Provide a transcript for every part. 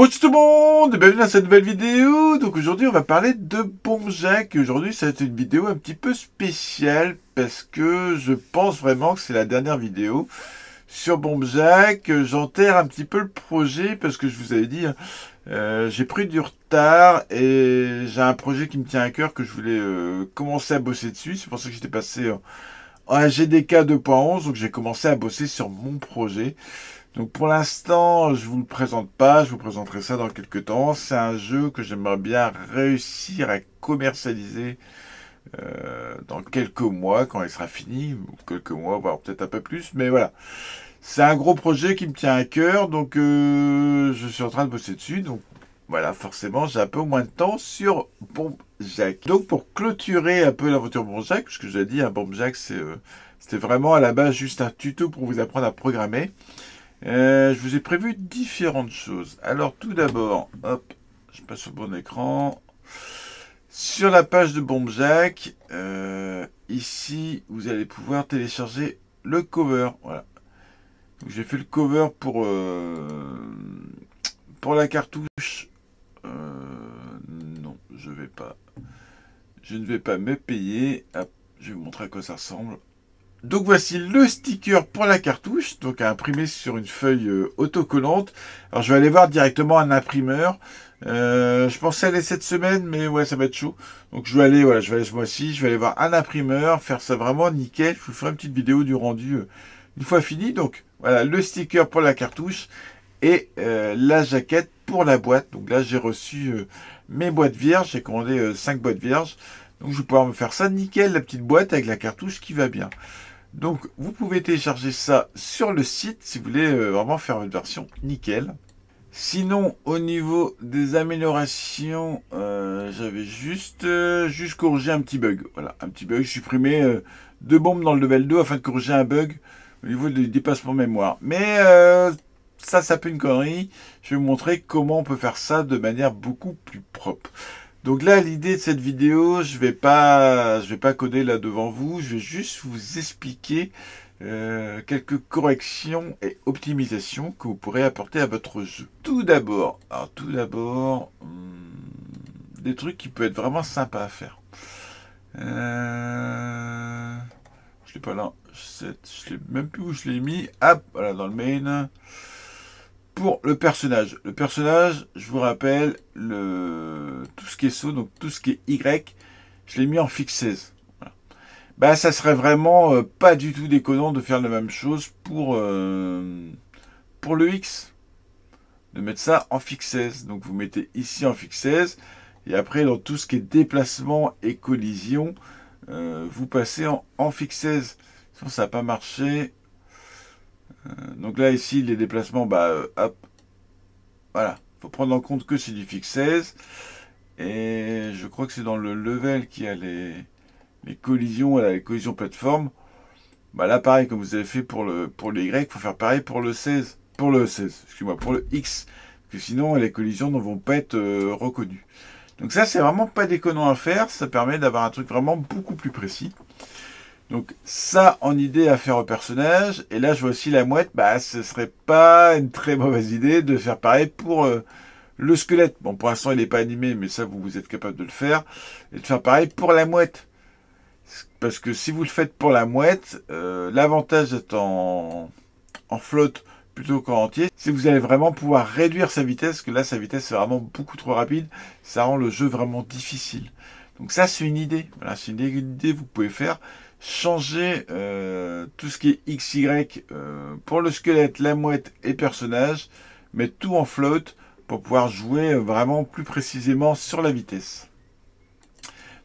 Bonjour tout le monde, bienvenue dans cette nouvelle vidéo. Donc aujourd'hui on va parler de Bomb Jack. Aujourd'hui ça va être une vidéo un petit peu spéciale parce que je pense vraiment que c'est la dernière vidéo sur Bomb Jack. J'enterre un petit peu le projet parce que je vous avais dit, j'ai pris du retard et j'ai un projet qui me tient à cœur que je voulais commencer à bosser dessus. C'est pour ça que j'étais passé en GDK 2.11, donc j'ai commencé à bosser sur mon projet. Donc pour l'instant, je vous le présente pas, je vous présenterai ça dans quelques temps. C'est un jeu que j'aimerais bien réussir à commercialiser dans quelques mois, quand il sera fini, ou quelques mois, voire peut-être un peu plus, mais voilà. C'est un gros projet qui me tient à cœur, donc je suis en train de bosser dessus, donc voilà, forcément, j'ai un peu moins de temps sur Bomb Jack. Donc pour clôturer un peu l'aventure Bomb Jack, parce que je l'ai dit, Bomb Jack, c'était vraiment à la base juste un tuto pour vous apprendre à programmer. Je vous ai prévu différentes choses. Alors tout d'abord, hop, je passe sur le bon écran. Sur la page de Bomb Jack, ici, vous allez pouvoir télécharger le cover. Voilà. J'ai fait le cover pour la cartouche. Non, je vais pas. Je ne vais pas me payer. Hop, je vais vous montrer à quoi ça ressemble. Donc voici le sticker pour la cartouche, donc à imprimer sur une feuille autocollante. Alors je vais aller voir directement un imprimeur. Je pensais aller cette semaine, mais ouais, ça va être chaud. Donc je vais aller, voilà, je vais aller ce mois-ci, je vais aller voir un imprimeur, faire ça vraiment nickel. Je vous ferai une petite vidéo du rendu une fois fini. Donc voilà, le sticker pour la cartouche et la jaquette pour la boîte. Donc là, j'ai reçu mes boîtes vierges. J'ai commandé 5 boîtes vierges. Donc je vais pouvoir me faire ça nickel, la petite boîte avec la cartouche qui va bien. Donc, vous pouvez télécharger ça sur le site si vous voulez vraiment faire une version nickel. Sinon, au niveau des améliorations, j'avais juste corrigé un petit bug. Voilà, un petit bug. J'ai supprimé 2 bombes dans le level 2 afin de corriger un bug au niveau du dépassement mémoire. Mais ça peut une connerie. Je vais vous montrer comment on peut faire ça de manière beaucoup plus propre. Donc là, l'idée de cette vidéo, je vais pas coder là devant vous, je vais juste vous expliquer quelques corrections et optimisations que vous pourrez apporter à votre jeu. Tout d'abord, des trucs qui peuvent être vraiment sympas à faire. Je l'ai pas là, je sais même plus où je l'ai mis. Hop, voilà, dans le main. Pour le personnage. Le personnage, je vous rappelle, tout ce qui est saut, donc tout ce qui est Y, je l'ai mis en fixe 16. Voilà. Bah, ça serait vraiment pas du tout déconnant de faire la même chose pour le X. De mettre ça en fixe 16. Donc vous mettez ici en fixe 16. Et après, dans tout ce qui est déplacement et collision, vous passez en fixe 16. Sinon, ça n'a pas marché. Donc là, ici, les déplacements, hop, voilà. Il faut prendre en compte que c'est du fixe 16. Et je crois que c'est dans le level qu'il y a les collisions, voilà, les collisions plateforme. Bah là, pareil, comme vous avez fait pour le Y, il faut faire pareil pour le 16. Pour le 16, excusez-moi, pour le X. Parce que sinon, les collisions ne vont pas être reconnues. Donc ça, c'est vraiment pas déconnant à faire. Ça permet d'avoir un truc vraiment beaucoup plus précis. Donc ça, en idée à faire au personnage. Et là, je vois aussi la mouette. Bah, ce serait pas une très mauvaise idée de faire pareil pour le squelette. Bon, pour l'instant, il n'est pas animé, mais ça, vous êtes capable de le faire. Et de faire pareil pour la mouette. Parce que si vous le faites pour la mouette, l'avantage d'être en flotte plutôt qu'en entier, c'est que vous allez vraiment pouvoir réduire sa vitesse. Que là, sa vitesse est vraiment beaucoup trop rapide. Ça rend le jeu vraiment difficile. Donc ça, c'est une idée. Voilà, c'est une idée que vous pouvez faire. Changer tout ce qui est XY pour le squelette, la mouette et personnage, mettre tout en float pour pouvoir jouer vraiment plus précisément sur la vitesse.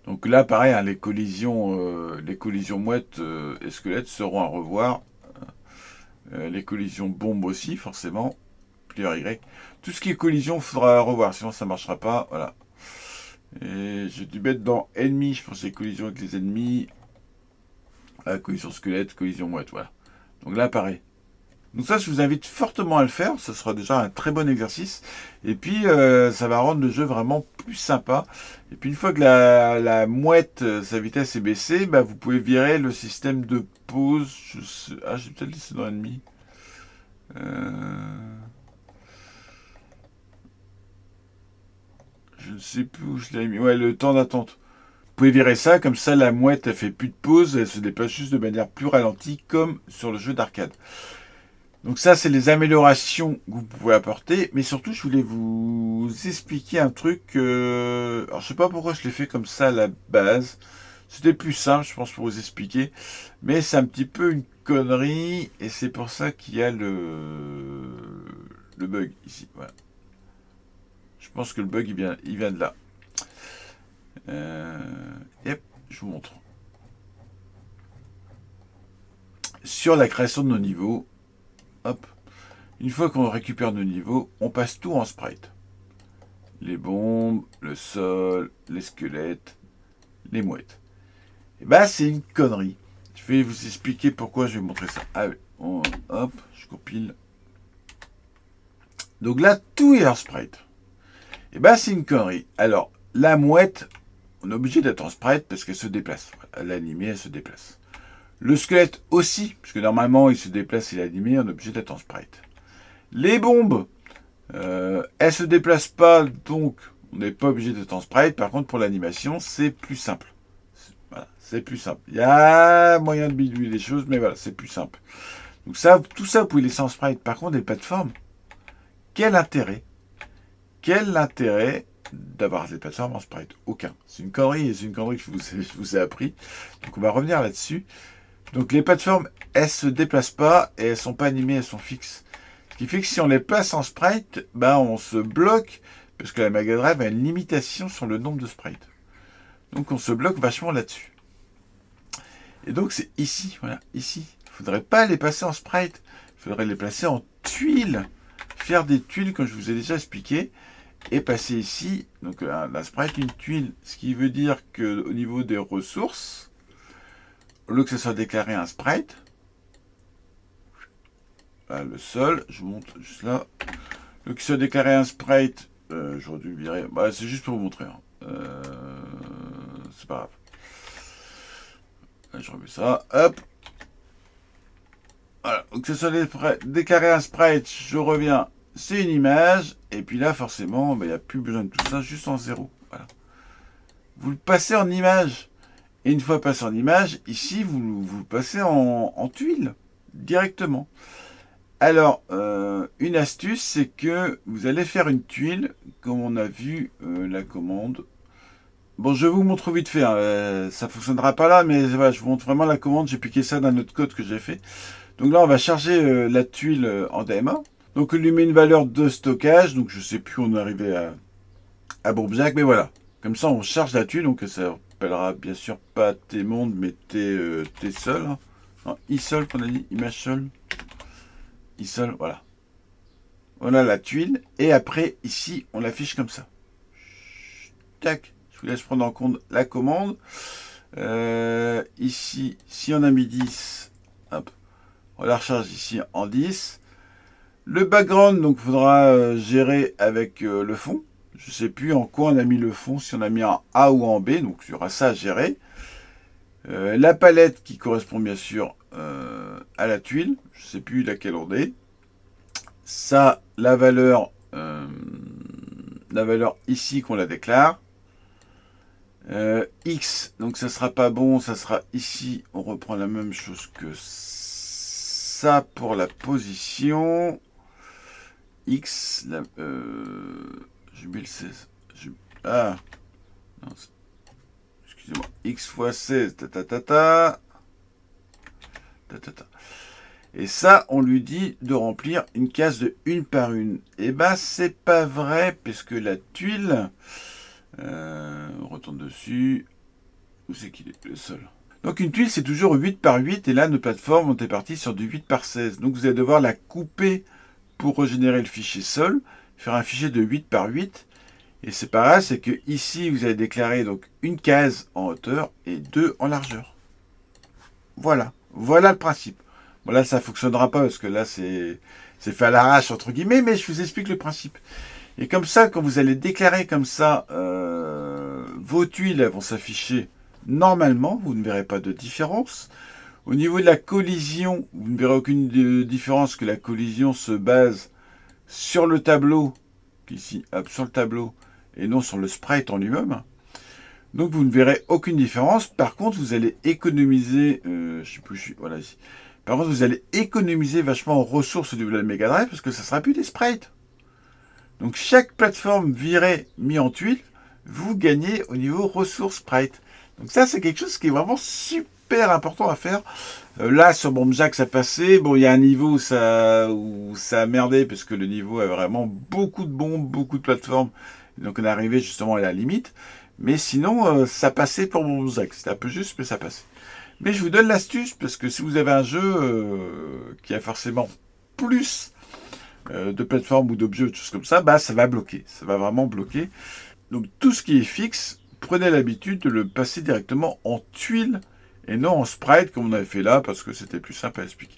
Donc là, pareil, hein, les collisions mouette et squelette seront à revoir. Les collisions bombes aussi, forcément. Player Y. Tout ce qui est collision, il faudra revoir, sinon ça ne marchera pas. Voilà. Et j'ai dû mettre dans ennemis, je pense, les collisions avec les ennemis. Collision squelette, collision mouette, voilà. Donc là, pareil. Donc ça, je vous invite fortement à le faire. Ce sera déjà un très bon exercice. Et puis, ça va rendre le jeu vraiment plus sympa. Et puis, une fois que la mouette, sa vitesse est baissée, bah, vous pouvez virer le système de pause. J'ai peut-être laissé dans l'ennemi. Je ne sais plus où je l'ai mis. Ouais, le temps d'attente. Vous pouvez virer ça, comme ça la mouette elle fait plus de pause, elle se déplace juste de manière plus ralentie, comme sur le jeu d'arcade. Donc ça, c'est les améliorations que vous pouvez apporter. Mais surtout, je voulais vous expliquer un truc. Alors, je sais pas pourquoi je l'ai fait comme ça à la base. C'était plus simple, je pense, pour vous expliquer. Mais c'est un petit peu une connerie. Et c'est pour ça qu'il y a le bug ici. Voilà. Je pense que le bug, il vient de là. Yep, je vous montre. Sur la création de nos niveaux, hop, une fois qu'on récupère nos niveaux, on passe tout en sprite. Les bombes, le sol, les squelettes, les mouettes. Et bah c'est une connerie. Je vais vous expliquer pourquoi je vais vous montrer ça. Ah oui, hop, je compile. Donc là, tout est en sprite. Et bah c'est une connerie. Alors, la mouette, on est obligé d'être en sprite parce qu'elle se déplace. À l'animé, elle se déplace. Le squelette aussi, parce que normalement il se déplace, il est animé, on est obligé d'être en sprite. Les bombes, elles se déplacent pas, donc on n'est pas obligé d'être en sprite. Par contre, pour l'animation, c'est plus simple. Voilà, c'est plus simple. Il y a moyen de bidouiller les choses, mais voilà, c'est plus simple. Donc ça, tout ça, vous pouvez laisser en sprite. Par contre, les plateformes, quel intérêt d'avoir des plateformes en sprite? Aucun. C'est une connerie, et c'est une connerie que je vous ai appris. Donc on va revenir là-dessus. Donc les plateformes, elles se déplacent pas et elles sont pas animées, elles sont fixes. Ce qui fait que si on les place en sprite, ben on se bloque parce que la Mega Drive a une limitation sur le nombre de sprites. Donc on se bloque vachement là-dessus. Et donc c'est ici, voilà, ici. Il ne faudrait pas les passer en sprite, il faudrait les placer en tuiles. Faire des tuiles, comme je vous ai déjà expliqué, et passer ici, donc la sprite, une tuile, ce qui veut dire qu'au niveau des ressources, au lieu que ce soit déclaré un sprite, là, le sol, je vous montre juste là, au lieu que ce soit déclaré un sprite, j'aurais dû le virer, bah, c'est juste pour vous montrer, hein. C'est pas grave. Là, je remets ça, hop, voilà, donc que ce soit déclaré un sprite, je reviens, c'est une image, et puis là, forcément, il n'y a plus besoin de tout ça, juste en zéro, voilà. Vous le passez en image. Et une fois passé en image, ici, vous le passez en tuile, directement. Alors, une astuce, c'est que vous allez faire une tuile, comme on a vu la commande. Bon, je vous montre vite fait, hein, ça ne fonctionnera pas là, mais voilà, je vous montre vraiment la commande. J'ai piqué ça d'un autre code que j'ai fait. Donc là, on va charger la tuile en DMA. Donc, on lui met une valeur de stockage. Donc, je ne sais plus où on est arrivé à Bourbiac, mais voilà. Comme ça, on charge la tuile, donc ça appellera bien sûr pas T-monde, mais T-sol. Hein. Non, I-sol qu'on a dit, image sol. I-sol, voilà. Voilà la tuile. Et après, ici, on l'affiche comme ça. Tac. Je vous laisse prendre en compte la commande. Ici, si on a mis 10, hop, on la recharge ici en 10. Le background, donc, il faudra gérer avec le fond. Je ne sais plus en quoi on a mis le fond, si on a mis en A ou en B, donc il y aura ça à gérer. La palette qui correspond bien sûr à la tuile, je ne sais plus laquelle on est. Ça, la valeur ici qu'on la déclare. X, donc ça sera pas bon, ça sera ici, on reprend la même chose que ça pour la position. X, j'ai mis le 16. Ah, non, excusez-moi, X fois 16, ta. Et ça, on lui dit de remplir une case de une par une. Et ben, c'est pas vrai, puisque la tuile, on retourne dessus, où c'est qu'il est, le sol. Donc une tuile, c'est toujours 8 par 8, et là, nos plateformes, on est parti sur du 8 par 16. Donc vous allez devoir la couper pour régénérer le fichier sol, faire un fichier de 8 par 8. Et c'est pareil, c'est que ici, vous allez déclarer donc une case en hauteur et 2 en largeur. Voilà, voilà le principe. Bon là, ça ne fonctionnera pas parce que là, c'est fait à l'arrache, entre guillemets, mais je vous explique le principe. Et comme ça, quand vous allez déclarer comme ça, vos tuiles elles vont s'afficher normalement, vous ne verrez pas de différence. Au niveau de la collision, vous ne verrez aucune différence, que la collision se base sur le tableau, ici, hop, sur le tableau, et non sur le sprite en lui-même. Donc vous ne verrez aucune différence. Par contre, vous allez économiser, je sais plus, voilà ici. Par contre, vous allez économiser vachement en ressources au niveau de la Mega Drive parce que ça sera plus des sprites. Donc chaque plateforme virée mis en tuile, vous gagnez au niveau ressources sprite. Donc ça, c'est quelque chose qui est vraiment super important à faire. Là, sur Bomb Jack, ça passait. Bon, il y a un niveau où ça a merdé parce que le niveau a vraiment beaucoup de bombes, beaucoup de plateformes. Donc on est arrivé justement à la limite. Mais sinon, ça passait pour Bomb Jack. C'était un peu juste, mais ça passait. Mais je vous donne l'astuce parce que si vous avez un jeu qui a forcément plus de plateformes ou d'objets, de choses comme ça, bah ça va bloquer. Ça va vraiment bloquer. Donc tout ce qui est fixe, prenez l'habitude de le passer directement en tuile et non en sprite comme on avait fait là parce que c'était plus simple à expliquer.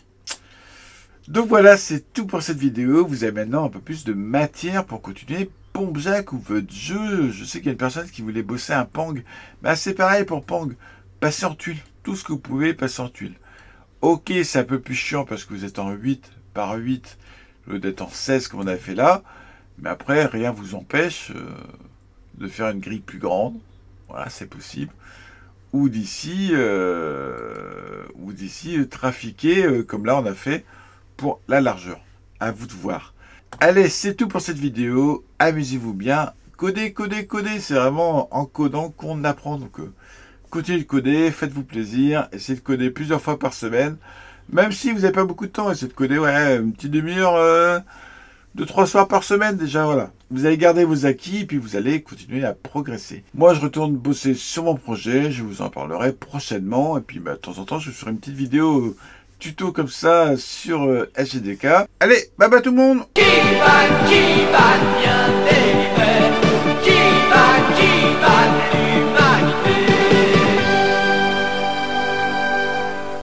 Donc voilà, c'est tout pour cette vidéo. Vous avez maintenant un peu plus de matière pour continuer Bomb Jack ou votre jeu. Je sais qu'il y a une personne qui voulait bosser un Pang. Bah c'est pareil pour Pang. Passez en tuile. Tout ce que vous pouvez, passez en tuile. Ok, c'est un peu plus chiant parce que vous êtes en 8 par 8 au lieu d'être en 16 comme on avait fait là. Mais après, rien ne vous empêche de faire une grille plus grande. Voilà, c'est possible. Ou d'ici trafiquer comme là on a fait pour la largeur. À vous de voir. Allez, c'est tout pour cette vidéo. Amusez-vous bien. Coder, coder, coder. C'est vraiment en codant qu'on apprend. Donc, continuez de coder, faites-vous plaisir. Essayez de coder plusieurs fois par semaine. Même si vous n'avez pas beaucoup de temps, essayez de coder une petite demi-heure, 2-3 soirs par semaine déjà. Voilà. Vous allez garder vos acquis et puis vous allez continuer à progresser. Moi, je retourne bosser sur mon projet. Je vous en parlerai prochainement. Et puis, de temps en temps, je ferai une petite vidéo tuto comme ça sur SGDK. Allez, bye bye tout le monde!